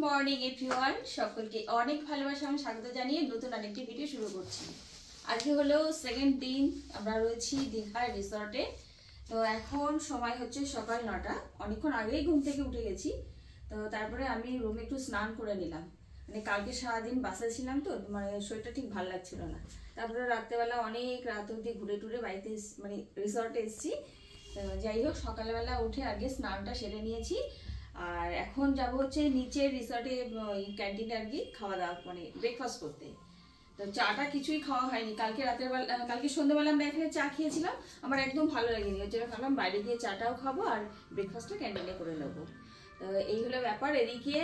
Morning everyone, সকলকে অনেক ভালোবাসা এবং স্বাগত জানিয়ে নতুন আরেকটি ভিডিও শুরু করছি। আজকে হলো সেকেন্ড দিন, আমরা রয়েছি দীঘার রিসর্টে। তো এখন সময় হচ্ছে সকাল 9টা, অনেকক্ষণ আগেই ঘুম থেকে উঠে গেছি। তো তারপরে আমি রুমে একটু স্নান করে নিলাম, মানে কালকে সারাদিন বাসে ছিলাম তো, মানে শরীরটা ঠিক ভালো লাগছিল না। তারপরে রাত্রেবেলা অনেক রাত অবধি ঘুরে টুরে বাড়িতে মানে রিসর্টে এসেছি। যাই হোক, সকালবেলা উঠে আগে স্নানটা সেরে নিয়েছি। আর এখন যাব হচ্ছে নিচের রিসর্টে ক্যান্টিনে আর কি খাওয়া দাওয়া, মানে ব্রেকফাস্ট করতে। তো চাটা কিছুই খাওয়া হয়নি কালকে রাতের বেলা, কালকে সন্ধ্যাবেলা আমরা এখানে চা খেয়েছিলাম, আমার একদম ভালো লাগেনি। ওই জন্য ভাবলাম বাইরে গিয়ে চাটাও খাবো আর ব্রেকফাস্টটা ক্যান্টিনে করে নেবো। তো এই হলো ব্যাপার। এদিকে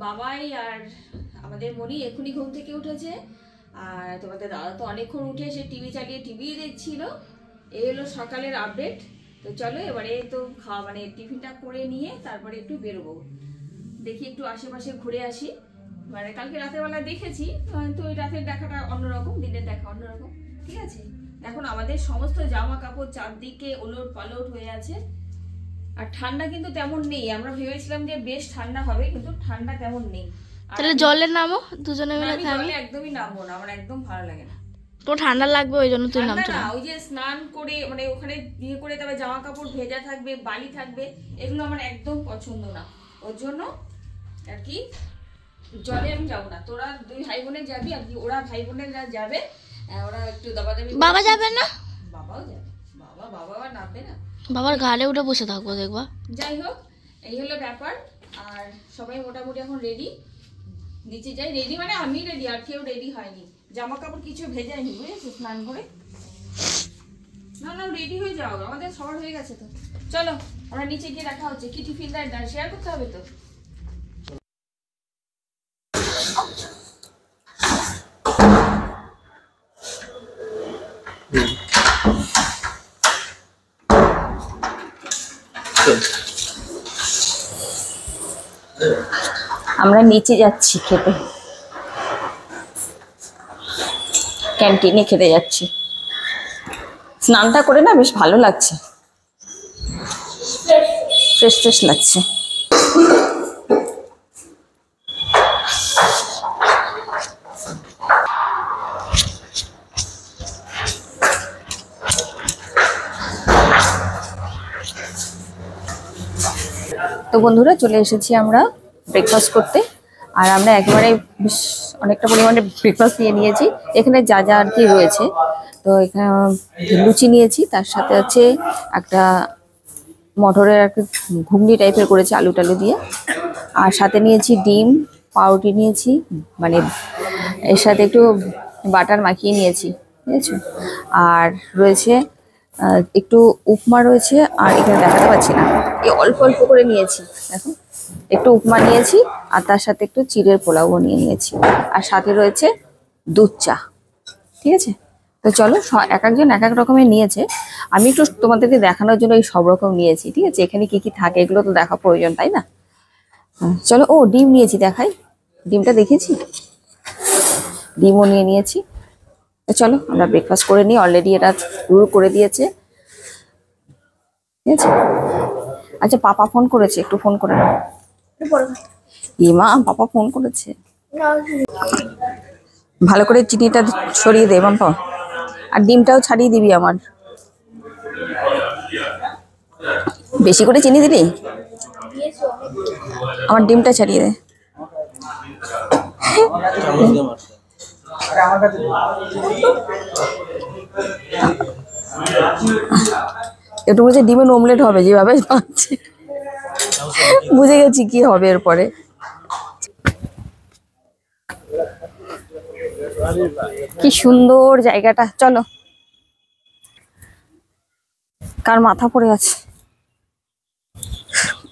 বাবাই আর আমাদের মনি এখনই ঘুম থেকে উঠেছে, আর তোমাদের দাদা তো অনেকক্ষণ উঠে সে টিভি চালিয়ে টিভি দেখছিল। এই হলো সকালের আপডেট। তো চলো এবারে তো খাওয়া মানে টিফিনটা করে নিয়ে তারপরে একটু বেরোবো, দেখি একটু আশেপাশে ঘুরে আসি। মানে কালকে রাতের বেলা দেখেছি, তো ওই রাতের দেখাটা অন্যরকম, দিনের দেখা অন্যরকম। ঠিক আছে, এখন আমাদের সমস্ত জামা কাপড় চারদিকে ওলট পালট হয়ে আছে। আর ঠান্ডা কিন্তু তেমন নেই, আমরা ভেবেছিলাম যে বেশ ঠান্ডা হবে, কিন্তু ঠান্ডা তেমন নেই। তাহলে জলে নামো দুজনে মিলে। জলে একদমই নামবো না, আমার একদম ভালো লাগে না। তো ঠান্ডা লাগবে ওই জন্য তুই নামছ না। ওই যে স্নান করে মানে ওখানে বিয়ে করে তবে জামা কাপড় ভেজা থাকবে, বালি থাকবে, এগুলো আমার একদম পছন্দ না। ওর জন্য আর কি জলে আমি যাবো না। তোরা দুই ভাই বোনে যাবি আর কি, ওরা ভাই বোনেরা যাবে, ওরা একটু দাবাদাবি। বাবা যাবে না? বাবাও যাবে। বাবা আর নামবে না, বাবার ঘাড়ে উঠে বসে থাকবো দেখবা। যাই হোক, এই হলো ব্যাপার। আর সবাই মোটামুটি এখন রেডি, নিচে যাই। রেডি মানে আমি রেডি, আর কেউ রেডি হয়নি। জামা কাপড় কিছু ভেজায়নি, বুঝেছো, স্নান করে। না রেডি হয়ে যাও, আমাদের সবার হয়ে গেছে। তো চলো আমরা নিচে গিয়ে দেখা হচ্ছে। কি টিফিন দেয় শেয়ার করতে হবে তো। আমরা নিচে যাচ্ছি খেতে, ক্যান্টিনে খেতে যাচ্ছি। স্নানটা করে না বেশ ভালো লাগছে, ফ্রেশ ফ্রেশ লাগছে। তো বন্ধুরা চলে এসেছি আমরা ব্রেকফাস্ট করতে। আর আমরা একেবারে বেশ অনেকটা পরিমাণে ব্রেকফাস্ট নিয়ে নিয়েছি। এখানে যা যা আর কি রয়েছে, তো এখানে লুচি নিয়েছি, তার সাথে আছে একটা মটরের একটা ঘুগনি টাইপের করেছে আলু টালু দিয়ে, আর সাথে নিয়েছি ডিম, পাউরুটি নিয়েছি, মানে এর সাথে একটু বাটার মাখিয়ে নিয়েছি, বুঝেছো। আর রয়েছে একটু উপমা রয়েছে, আর এখানে দেখাতে পাচ্ছি না, এই অল্প অল্প করে নিয়েছি। দেখো একটু উপমা নিয়েছি, আর তার সাথে একটু চিড়ের পোলাও নিয়ে নিয়েছি, আর সাথে রয়েছে দুধ চা। ঠিক আছে, তো চলো এক একজন এক এক রকমের নিয়েছে, আমি একটু তোমাদেরকে দেখানোর জন্য এই সব রকম নিয়েছি। ঠিক আছে, এখানে কি কি থাকে এগুলো তো দেখা প্রয়োজন, তাই না? চলো। ও ডিম নিয়েছি, দেখাই, ডিমটা দেখেছি, ডিমও নিয়ে নিয়েছি। তো চলো আমরা ব্রেকফাস্ট করে নিই, অলরেডি এটা শুরু করে দিয়েছে। ঠিক আছে, আচ্ছা পাপা ফোন করেছে, একটু ফোন করে নাও। মা, পাপা ফোন করেছে, ভালো করে চিনিটা ছড়িয়ে দে মাম্পা, আর ডিমটাও ছাড়িয়ে দিবি আমার। বেশি করে চিনি দিবি, আমার ডিমটা ছাড়িয়ে দে। একটু বলছে ডিমের অমলেট হবে যেভাবে পাচ্ছে, বুঝে গেছি কি হবে এরপরে। কি সুন্দর জায়গাটা, চলো। কার মাথা পড়ে আছে?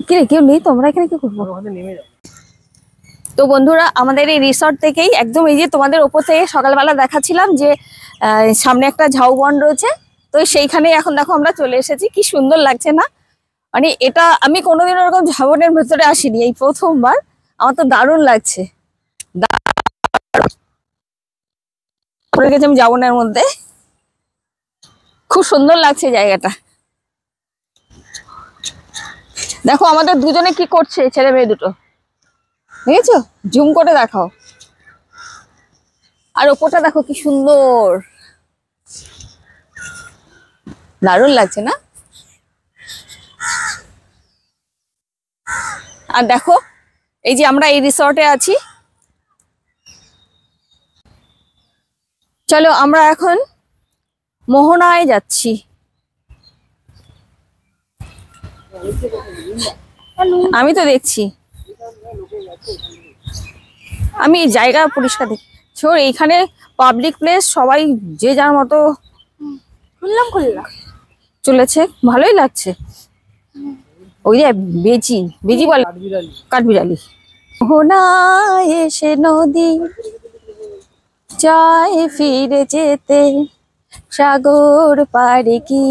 কি রে, কেউ নেই তো, আমরা এখানে কি করবো? তো বন্ধুরা আমাদের এই রিসর্ট থেকেই একদম এই যে তোমাদের ওপর থেকে সকালবেলা দেখাচ্ছিলাম যে সামনে একটা ঝাউবন রয়েছে, তো সেইখানে এখন দেখো আমরা চলে এসেছি। কি সুন্দর লাগছে না? মানে এটা আমি কোনোদিন ওরকম ঝাউবনের ভেতরে আসিনি, এই প্রথমবার। আমার তো দারুণ লাগছে, পড়ে গেছি আমি ঝাউবনের মধ্যে। খুব সুন্দর লাগছে জায়গাটা। দেখো আমাদের দুজনে কি করছে, ছেলে মেয়ে দুটো। দেখেছো, জুম করে দেখাও। আর ওপরটা দেখো কি সুন্দর, দারুণ লাগছে না? আর দেখো এই যে আমরা এই রিসর্টে আছি। চলো আমরা এখন মোহনায় যাচ্ছি। আমি তো দেখছি, আমি জায়গা পরিষ্কার দেখি। এইখানে পাবলিক প্লেস, সবাই যে যার মতো চলেছে, ভালোই লাগছে। ওই যে বেজি বেজি বলে, কাঠবিড়ালি। মোহনায় এসে নদী চায় ফিরে যেতে, সাগর পারে কি।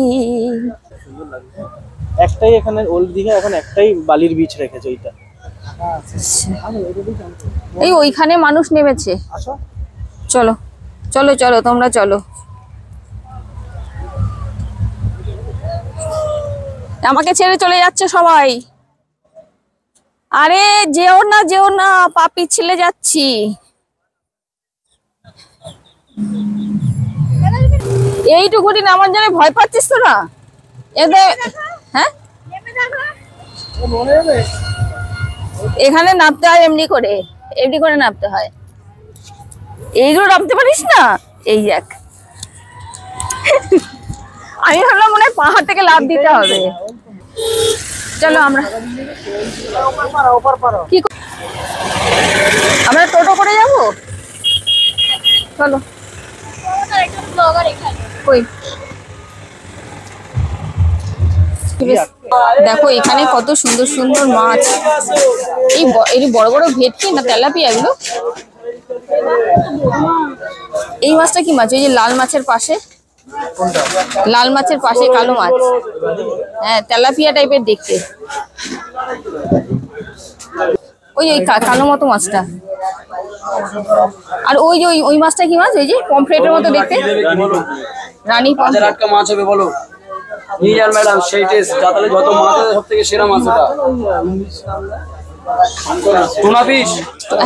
একটাই এখানে ওল্ড দীঘা, এখন একটাই বালির বিচ রেখেছে ওইটা। এই ওইখানে মানুষ নেমেছে। চলো চলো চলো, তোমরা চলো। আমাকে ছেড়ে চলে যাচ্ছে সবাই। আরে যেও না যেও না, পা পিছলে যাচ্ছি। এইটুকুনি নামার জন্য ভয় পাচ্ছিস তো না? এদের হ্যাঁ, এখানে নামতে হয় এমনি করে, এমনি করে নামতে হয়। এইগুলো নামতে পারিস না? এই দেখ, আমি ভাবলাম মনে হয় পাহাড় থেকে লাফ দিতে হবে। চলো আমরা কি আমরা টোটো করে যাবো? চলো। কই দেখো এখানে কত সুন্দর সুন্দর মাছ। এই বড় বড় ভেটকি না তেলাপিয়া এগুলো? এই মাছটা কি মাছ? ওই যে লাল মাছের পাশে, লাল মাছের পাশে কালো মাছ। হ্যাঁ, তেলাপিয়া টাইপের দেখতে। ওই ওই কালো মতো মাছটা। আর ওই যে ওই মাছটা কি মাছ? ওই যে পমফ্রেটের মতো দেখতে, রানী পমফ্রেট। মাছ হবে বলো ম্যাডাম, সেই টেস্ট যাতে যত মাছ আছে সব থেকে সেরা মাছ ওটা। টুনা ফিশ,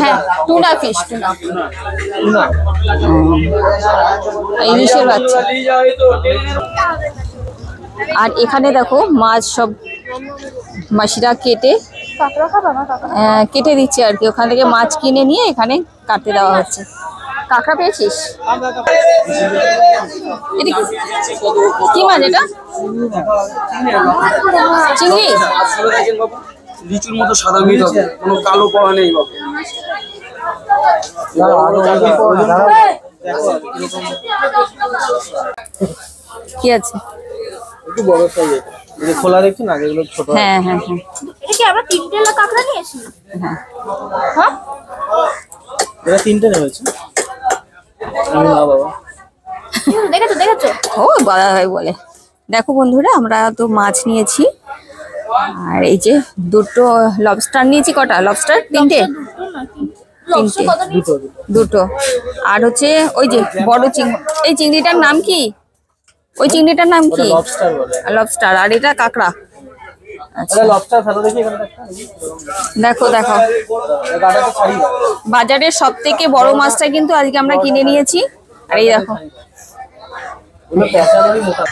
হ্যাঁ টুনা ফিশ, টুনা ইলিশের বাচ্চা। আর এখানে দেখো মাছ সব মাসিরা কেটে কেটে দিচ্ছে আর কি। ওখান থেকে মাছ কিনে নিয়ে এখানে কাটতে দেওয়া হচ্ছে। কাঁকড়া পেয়েছিস? কি মাছ এটা? চিংড়ি। লিচুর মতো সাদা মিট হবে, কোনো কালো পাওয়া নেই বাবু। কি আছে? একটু বড় সাইজ, এটা খোলা দেখছেন না, এগুলো ছোট। হ্যাঁ হ্যাঁ হ্যাঁ, এটা কি আমরা তিনটে কাঁকড়া নিয়েছি? হ্যাঁ হ্যাঁ, এটা তিনটে নেমেছে। আমি না বাবা, দেখেছো দেখেছো? ও বাবা ভাই বলে। দেখো বন্ধুরা, আমরা তো মাছ নিয়েছি। আর এই যে দুটো লবস্টার নিয়েছি। কটা লবস্টার? তিনটে। তিনটে, দুটো। আর হচ্ছে ওই যে বড় চিংড়ি। এই চিংড়িটার নাম কি? ওই চিংড়িটার নাম কি? লবস্টার বলে। লবস্টার। আর এটা কাঁকড়া। আচ্ছা এটা লবস্টার ফেলো দেখি এখানে একটা। দেখো দেখো, গাটাটা ছাড়ি দাও। বাজারের সব থেকে বড় মাছটা কিন্তু আজকে আমরা কিনে নিয়েছি। আর এই দেখো, ওগুলো পেঁচালেরই মোটা।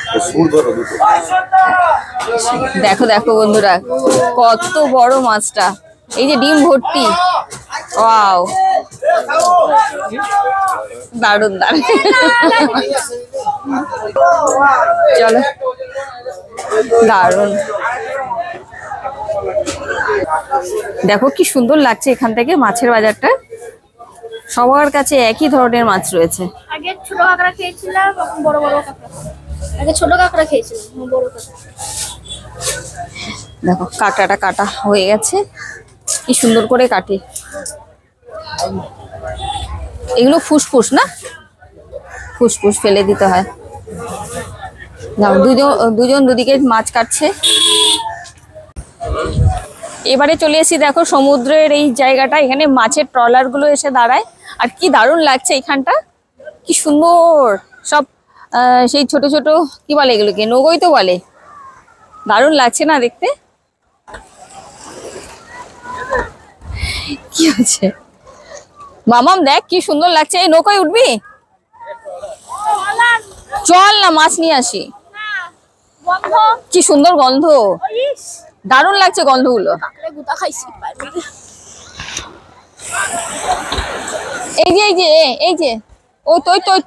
দেখো দেখো বন্ধুরা, কত বড় মাছটা। এই যে ডিম ভর্তি। ওয়াও, দারুন দারুন। চলো, দারুন। দেখো কি সুন্দর লাগছে এখান থেকে মাছের বাজারটা। সবার কাছে একই ধরনের মাছ রয়েছে। আগে ছোট কাঁকড়া খেয়েছিলাম, এখন বড় বড় কাঁকড়া। আগে ছোট কাঁকড়া খেয়েছিলাম, এখন বড় কাঁকড়া। দেখো কাঁকড়াটা কাটা হয়ে গেছে, কি সুন্দর করে কাটে। এগুলো ফুসফুস না? ফুসফুস ফেলে দিতে হয়। দুজন দুদিকে মাছ কাটছে। এবারে চলে এসেছি দেখো সমুদ্রের এই জায়গাটা। এখানে মাছের ট্রলার গুলো এসে দাঁড়ায়। আর কি দারুণ লাগছে এখানটা, কি সুন্দর সব। সেই ছোট ছোট কি বলে এগুলোকে? নৌকোই তো বলে। দারুণ লাগছে না দেখতে? কি আছে মামাম, দেখ কি সুন্দর লাগছে। এই নৌকায় উঠবি? চল না মাছ নিয়ে আসি। কি সুন্দর গন্ধ, দারুণ লাগছে গন্ধগুলো। এই যে ও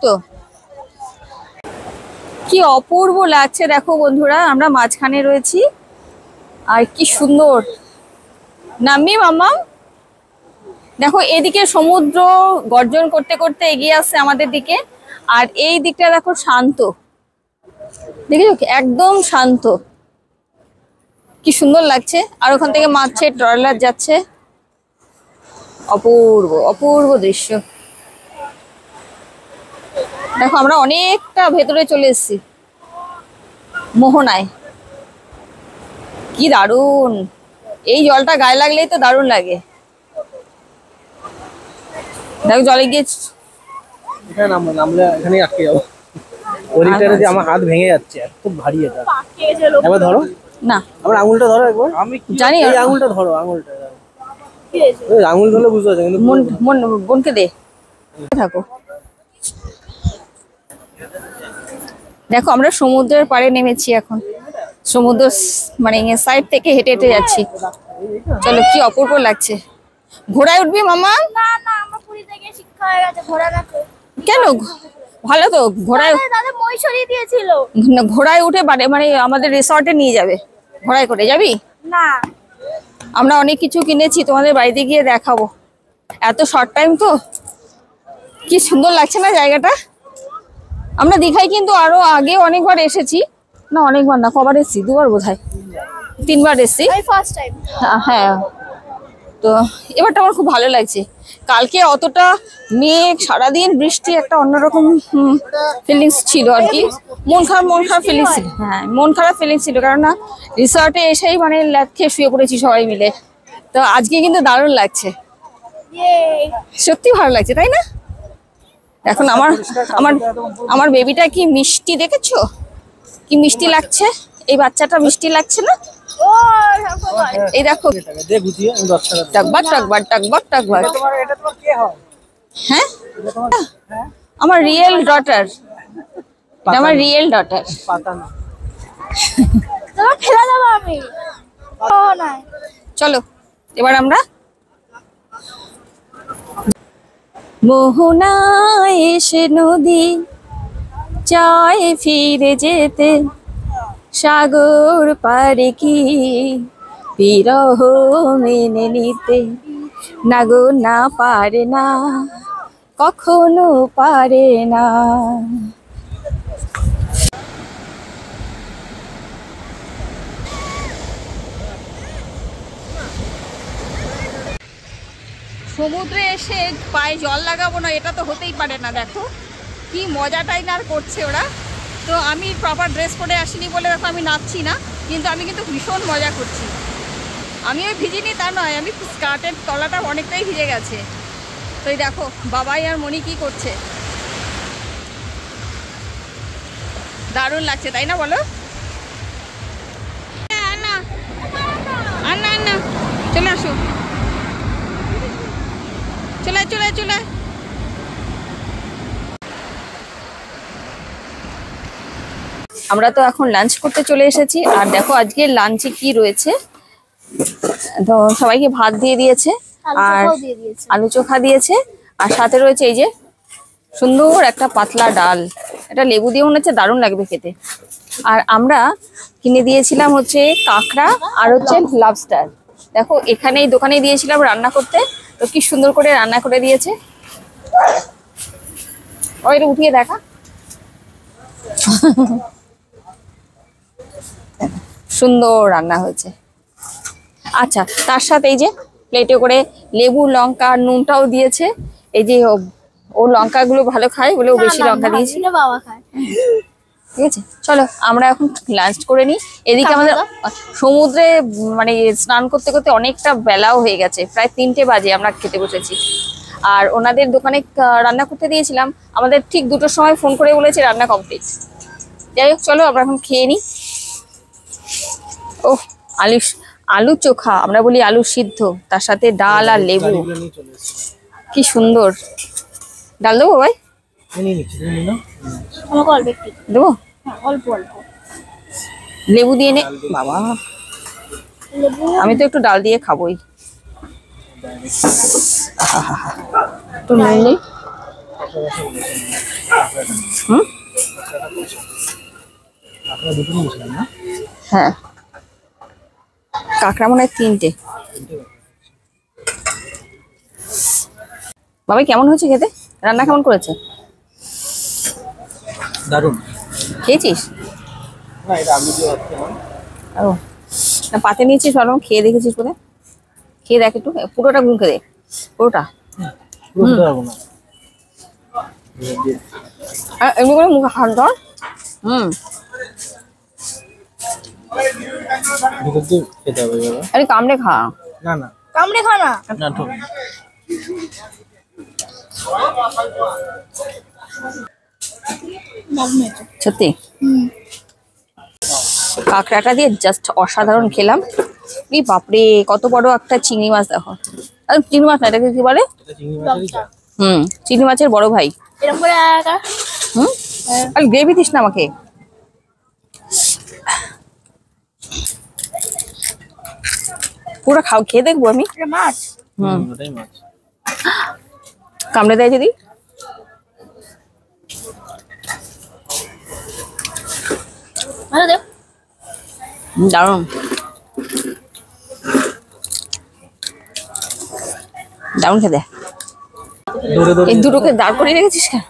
তো কি অপূর্ব লাগছে দেখো বন্ধুরা, আমরা মাঝখানে রয়েছি আর কি সুন্দর। নামবি মাম্মাম? দেখো এদিকে সমুদ্র গর্জন করতে করতে এগিয়ে আসছে আমাদের দিকে, আর এই দিকটা দেখো শান্ত, দেখেছো একদম শান্ত, কি সুন্দর লাগছে। আর ওখান থেকে মাছের ট্রলার যাচ্ছে, অপূর্ব অপূর্ব দৃশ্য। দেখো আমরা অনেকটা ভেতরে চলে এসেছি মোহনায়, কি দারুণ। এই জলটা গায়ে লাগলেই তো দারুণ লাগে। দেখো জলে গিয়ে এখানে নামলে এখানেই আটকে যাবো। ওদিকটাতে যে আমার হাত ভেঙে যাচ্ছে, এত ভারী এটা। একবার ধরো না, আমার আঙুলটা ধরো একবার। আমি জানি এই আঙুলটা ধরো, আঙুলটা ওই আঙুল ধরলে বুঝতে পারছো, কিন্তু বোনকে দে থাকো। দেখো আমরা সমুদ্রের পাড়ে নেমেছি এখন, সমুদ্র মানে সাইড থেকে হেঁটে হেঁটে যাচ্ছি। চলো কি অপূর্ব লাগছে। ঘোড়ায় উঠবি মামা? না না, আমার পুরীতে গিয়ে শিক্ষা হয়ে গেছে, ঘোড়া না। কেন? ভালো তো ঘোড়ায়, দাদা মই সরিয়ে দিয়েছিল। ঘোড়ায় উঠে মানে আমাদের রিসর্টে নিয়ে যাবে। ঘোড়ায় করে যাবি? না, আমরা অনেক কিছু কিনেছি, তোমাদের বাড়িতে গিয়ে দেখাবো। এত শর্ট টাইম তো, কি সুন্দর লাগছে না জায়গাটা। আমরা দীঘায় কিন্তু আরো আগে অনেকবার এসেছি, না অনেকবার না, কবার এসেছি, দুবার বোধহয়, 3বার এসেছি। এই ফার্স্ট টাইম। হ্যাঁ, তো এবারটা আমার খুব ভালো লাগছে। কালকে অতটা মেঘ, সারাদিন বৃষ্টি, একটা অন্যরকম ফিলিংস ছিল আর কি। মন খারাপ ফিলিংস ছিল। হ্যাঁ, মন খারাপ ফিলিংস ছিল, কারণ না রিসর্টে এসেই মানে ল্যাব খেয়ে শুয়ে পড়েছি সবাই মিলে। তো আজকে কিন্তু দারুণ লাগছে, সত্যি ভালো লাগছে, তাই না? এখন আমার বেবিটা কি মিষ্টি, দেখেছো কি মিষ্টি লাগছে? এই বাচ্চাটা মিষ্টি লাগছে না? ও এই দেখো, দে গুছিয়ে, আমি 10 টাকা টাকবার। এটা তোমার কে হয়? হ্যাঁ, আমার রিয়েল ডটার, আমার রিয়েল ডটার। পাতা না। তোমার ফেলে দেবো আমি। ও নাই। চলো এবার আমরা মোহনায় এসে নদী চায় ফিরে যেতে, সাগর পারে কি বিরহ মেনে নিতে, না গো না পারে না, কখনো পারে না। সমুদ্রে এসে পায়ে জল লাগাবো না, এটা তো হতেই পারে না। দেখো কি মজাটাই না করছে ওরা। তো আমি প্রপার ড্রেস পরে আসিনি বলে দেখো আমি নাচছি না, কিন্তু আমি কিন্তু ভীষণ মজা করছি। আমিও ভিজিনি তা নয়, আমি স্কার্টের তলাটা অনেকটাই ভিজে গেছে। তো এই দেখো বাবাই আর মনি কি করছে, দারুণ লাগছে তাই না বলো? না চলে আসো, চলে। আমরা তো এখন লাঞ্চ করতে চলে এসেছি, আর দেখো আজকে লাঞ্চে কি রয়েছে। তো সবাইকে ভাত দিয়ে দিয়েছে, আর আলু চোখা দিয়েছে, আর সাথে রয়েছে এই যে সুন্দর একটা পাতলা ডাল, এটা লেবু দিয়ে মনে হচ্ছে দারুণ লাগবে খেতে। আর আমরা কিনে দিয়েছিলাম হচ্ছে কাঁকড়া আর হচ্ছে লবস্টার। দেখো এখানে এই দোকানে দিয়েছিলাম রান্না করতে, তো কি সুন্দর করে রান্না করে দিয়েছে। ওইটা উঠিয়ে দেখা, সুন্দর রান্না হয়েছে। আচ্ছা, তার সাথে এই যে প্লেটে করে লেবু, লঙ্কা, নুনটাও দিয়েছে। এই যে ও লঙ্কাগুলো ভালো খায় বলে ও বেশি লঙ্কা দিয়েছি। বাবা খায়। ঠিক আছে, চলো আমরা এখন লাঞ্চ করে নিই। এদিকে আমাদের সমুদ্রে মানে স্নান করতে করতে অনেকটা বেলাও হয়ে গেছে, প্রায় 3টে বাজে আমরা খেতে বসেছি। আর ওনাদের দোকানে রান্না করতে দিয়েছিলাম, আমাদের ঠিক 2টোর সময় ফোন করে বলেছে রান্না কমপ্লিট। যাই হোক চলো আমরা এখন খেয়ে নিই। ওহ আলু চোখা, আমরা বলি আলু সিদ্ধ, তার সাথে ডাল আর লেবু। গাড়িগুলো নিয়ে চলে এসেছি। কি সুন্দর। ডাল দেবো ভাই? নিয়ে নিচ্ছি, তুমি নিয়ে নাও। আমাকে অল্প একটু দেবো? হ্যাঁ অল্প অল্প লেবু দিয়ে নে বাবা, লেবু। আমি তো একটু ডাল দিয়ে খাবোই। একটু নুন নেই? হুম, আপনারা দুটো নিয়েছিলাম না? হ্যাঁ কাঁকড়া মনে হয় 3টে। বাবা কেমন হয়েছে খেতে? রান্না কেমন করেছে? দারুণ। খেয়েছিস? না, এটা আলু দিয়ে হচ্ছে না। ও না, পাতে নিয়েছিস ভালো, খেয়ে দেখেছিস বোধহয়। খেয়ে দেখ একটু, পুরোটা মুখে দে, পুরোটা। পুরো খেতে পারবো না। আর এমনি করে মুখে হাত ধর। ভিতর দিয়ে খেতে হবে বাবা। আরে কামড়ে খা। না না কামড়ে খা না। না, ঠিক। সত্যি কাঁকড়াটা দিয়ে জাস্ট অসাধারণ খেলাম। এই বাপরে কত বড় একটা চিংড়ি মাছ দেখো। আর চিংড়ি মাছ না, এটাকে কি বলে? এটা চিংড়ি মাছেরই তো। চিংড়ি মাছের বড় ভাই। এরকম করে একা আর গ্রেভি দিস না আমাকে। পুরো খাও, খেয়ে দেখবো আমি। এটা মাছ। ওটাই মাছ। কামড়ে দেয় যদি? ভালো দেখ। দারুণ। দারুণ খেতে। দৌড়ে দৌড়ে এই দুটোকে দাঁড় করিয়ে রেখেছিস কেন?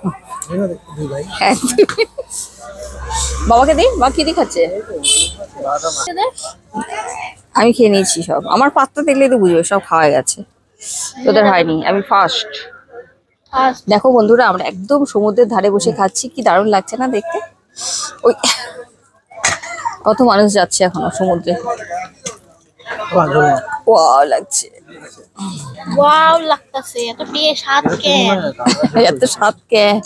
এই না, দুই ভাই। হ্যাঁ বাবাকে দিই, বাবা কি দিয়ে খাচ্ছে? আমি খেয়ে নিয়েছি সব, আমার পাত্তা দেখলে তো বুঝবে সব খাওয়া গেছে, তোদের হয়নি, আমি ফার্স্ট। দেখো বন্ধুরা, আমরা একদম সমুদ্রের ধারে বসে খাচ্ছি, কি দারুণ লাগছে না দেখতে। ওই কত মানুষ যাচ্ছে এখনো সমুদ্রে। ওয়াও লাগছে, ওয়াও লাগতাছে। এত পেয়ে স্বাদ কেন? এত স্বাদ কেন?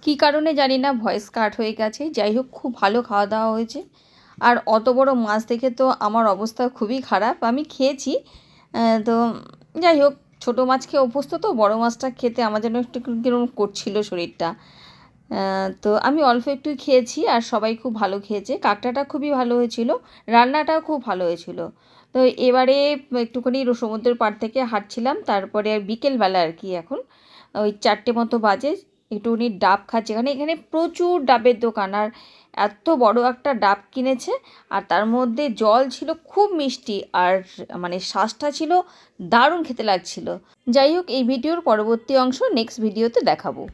কি কারণে জানি না ভয়েস কাট হয়ে গেছে। যাই হোক, খুব ভালো খাওয়া দাওয়া হয়েছে। আর অত বড় মাছ দেখে তো আমার অবস্থা খুবই খারাপ। আমি খেয়েছি, তো যাই হোক, ছোটো মাছ খেয়ে অভ্যস্ত, তো বড় মাছটা খেতে আমার যেন একটু কীরকম করছিল শরীরটা। তো আমি অল্প একটু খেয়েছি, আর সবাই খুব ভালো খেয়েছে। কাঁকড়াটা খুবই ভালো হয়েছিল, রান্নাটাও খুব ভালো হয়েছিল। তো এবারে একটুখানি সমুদ্রের পাড় থেকে হাঁটছিলাম, তারপরে বিকেলবেলা আর কি, এখন ওই 4টে মতো বাজে, একটুখানি ডাব খাচ্ছে। এখানে প্রচুর ডাবের দোকান, আর এত বড় একটা ডাব কিনেছে, আর তার মধ্যে জল ছিল খুব মিষ্টি, আর মানে শ্বাসটা ছিল দারুণ, খেতে লাগছিল। যাই হোক, এই ভিডিওর পরবর্তী অংশ নেক্সট ভিডিওতে দেখাবো।